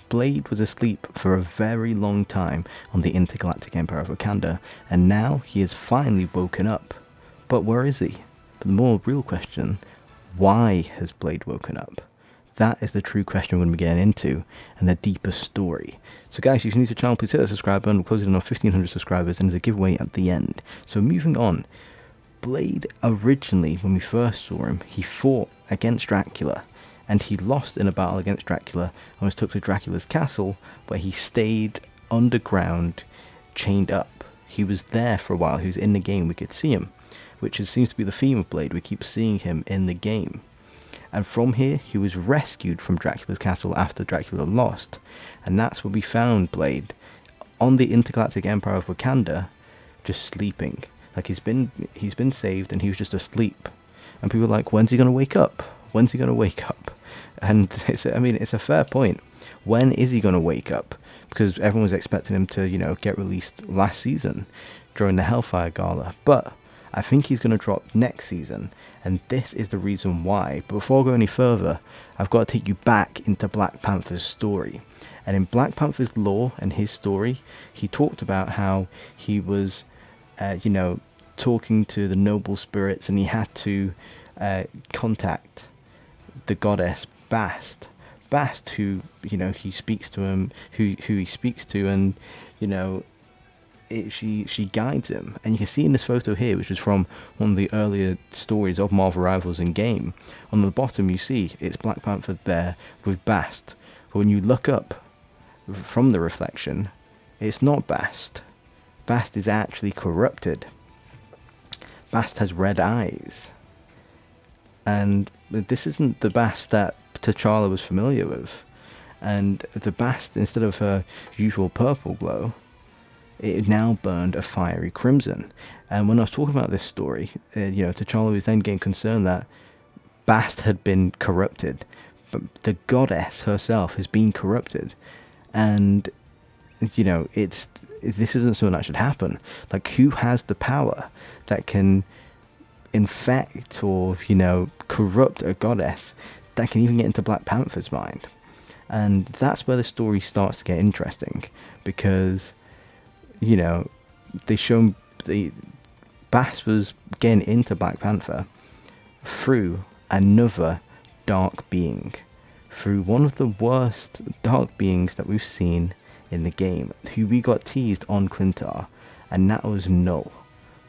Blade was asleep for a very long time on the intergalactic empire of Wakanda, and now he has finally woken up. But where is he? But the more real question, why has Blade woken up? That is the true question we're going to be getting into, and the deeper story. So guys, if you're new to the channel, please hit the subscribe button. We're closing in on 1,500 subscribers, and there's a giveaway at the end. So moving on, Blade originally, when we first saw him, he fought against Dracula, and he lost in a battle against Dracula and was took to Dracula's castle, where he stayed underground, chained up. He was there for a while. He was in the game. We could see him, which seems to be the theme of Blade. We keep seeing him in the game. And from here, he was rescued from Dracula's castle after Dracula lost. And that's where we found Blade, on the intergalactic empire of Wakanda, just sleeping. Like he's been saved and he was just asleep. And people were like, when's he going to wake up? When's he going to wake up? And it's a fair point. When is he going to wake up? Because everyone was expecting him to, get released last season during the Hellfire Gala. But I think he's going to drop next season, and this is the reason why. But before I go any further, I've got to take you back into Black Panther's story. And in Black Panther's lore and his story, he talked about how he was, talking to the noble spirits, and he had to contact the goddess Bast. Bast, who, he speaks to him, who he speaks to, and, she guides him. And you can see in this photo here, which is from one of the earlier stories of Marvel Rivals in game, on the bottom you see it's Black Panther there with Bast. But when you look up from the reflection, it's not Bast. Bast is actually corrupted. Bast has red eyes. And this isn't the Bast that T'Challa was familiar with. And the Bast, instead of her usual purple glow, it now burned a fiery crimson. And when I was talking about this story, T'Challa was then getting concerned that Bast had been corrupted, but the goddess herself has been corrupted. And this isn't something that should happen. Like, who has the power that can infect or corrupt a goddess that can even get into Black Panther's mind? And that's where the story starts to get interesting, because they show the Bast was getting into Black Panther through another dark being, through one of the worst dark beings that we've seen in the game, who we got teased on Klyntar, and that was Knull,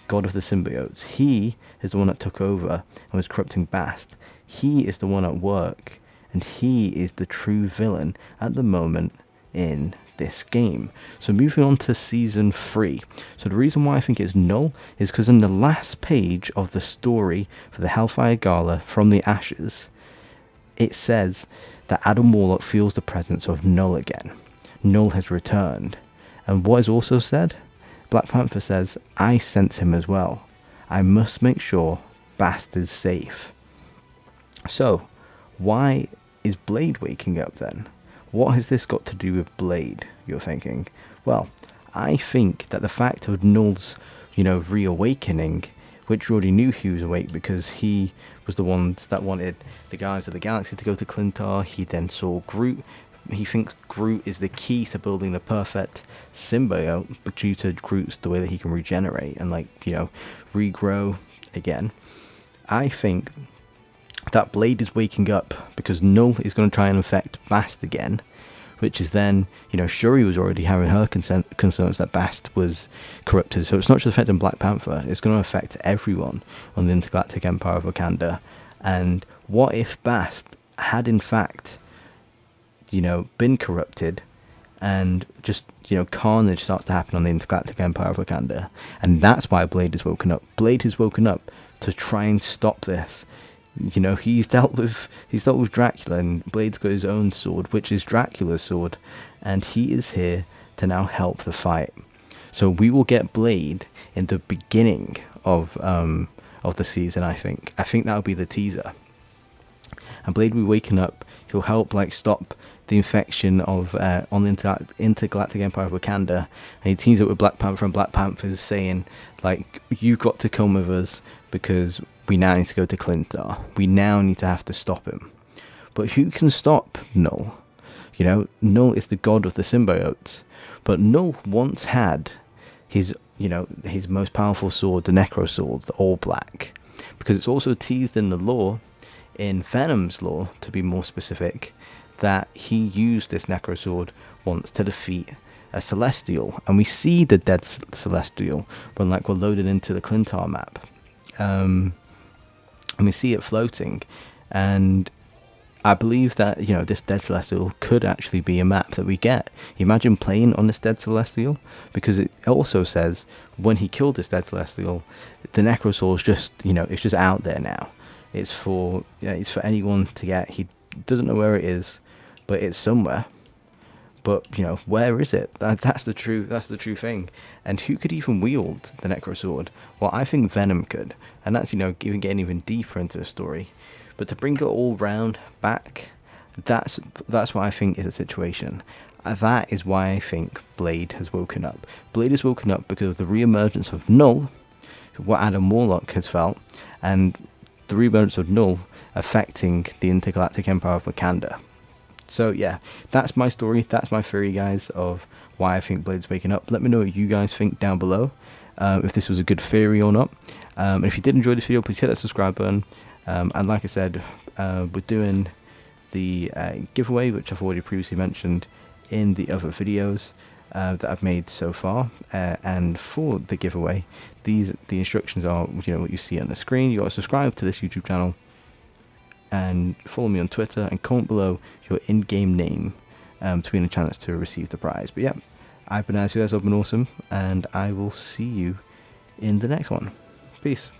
god of the symbiotes. He is the one that took over and was corrupting Bast. He is the one at work, and he is the true villain at the moment in this game. So moving on to season 3. So the reason why I think it's Knull is because in the last page of the story for the Hellfire Gala, From the Ashes, it says that Adam Warlock feels the presence of Knull again. Knull has returned. And what is also said? Black Panther says, I sense him as well. I must make sure Bast is safe. So, why is Blade waking up then? What has this got to do with Blade, you're thinking? Well, I think that the fact of Knull's, reawakening, which we already knew he was awake because he was the ones that wanted the Guardians of the Galaxy to go to Klyntar. He then saw Groot. He thinks Groot is the key to building the perfect symbiote, but due to Groot's the way that he can regenerate and regrow again. I think that Blade is waking up because Knull is going to try and infect Bast again, which is then, Shuri was already having her concerns that Bast was corrupted. So it's not just affecting Black Panther, it's going to affect everyone on the intergalactic empire of Wakanda. And what if Bast had in fact, been corrupted, and just, carnage starts to happen on the intergalactic empire of Wakanda. And that's why Blade has woken up. Blade has woken up to try and stop this. He's dealt with Dracula, and Blade's got his own sword, which is Dracula's sword, and he is here to now help the fight. So we will get Blade in the beginning of the season. I think that'll be the teaser. And Blade will be waking up. He'll help stop the infection of on the intergalactic empire of Wakanda, and he teams up with Black Panther, and Black Panther's saying you've got to come with us because we now need to go to Klyntar. We now need to have to stop him. But who can stop Knull? You know, Knull is the god of the symbiotes, but Knull once had his, you know, his most powerful sword, the necrosword, the all black, because it's also teased in the lore, in Venom's lore to be more specific, that he used this necrosword once to defeat a celestial, and we see the dead celestial when like we're loaded into the Klyntar map, and we see it floating, and I believe that, you know, this dead celestial could actually be a map that we get. Imagine playing on this dead celestial, because it also says when he killed this dead celestial, the necrosword is just, you know, it's just out there now. It's for, you know, it's for anyone to get. He doesn't know where it is, but it's somewhere. But, you know, where is it? That's the true thing. And who could even wield the necrosword? Well, I think Venom could, and that's, you know, even getting even deeper into the story. But to bring it all round back, that's what I think is a situation. That is why I think Blade has woken up. Blade has woken up because of the re-emergence of Knull, what Adam Warlock has felt, and the re-emergence of Knull affecting the intergalactic empire of Wakanda. So yeah, that's my story, that's my theory, guys, of why I think Blade's waking up. Let me know what you guys think down below, if this was a good theory or not. And if you did enjoy this video, please hit that subscribe button. And like I said, we're doing the giveaway, which I've already previously mentioned in the other videos that I've made so far. And for the giveaway, the instructions are, you know, what you see on the screen. You got to subscribe to this YouTube channel and follow me on Twitter, and comment below your in-game name to win a chance to receive the prize. But yeah, I've been As, you guys have been awesome, and I will see you in the next one. Peace.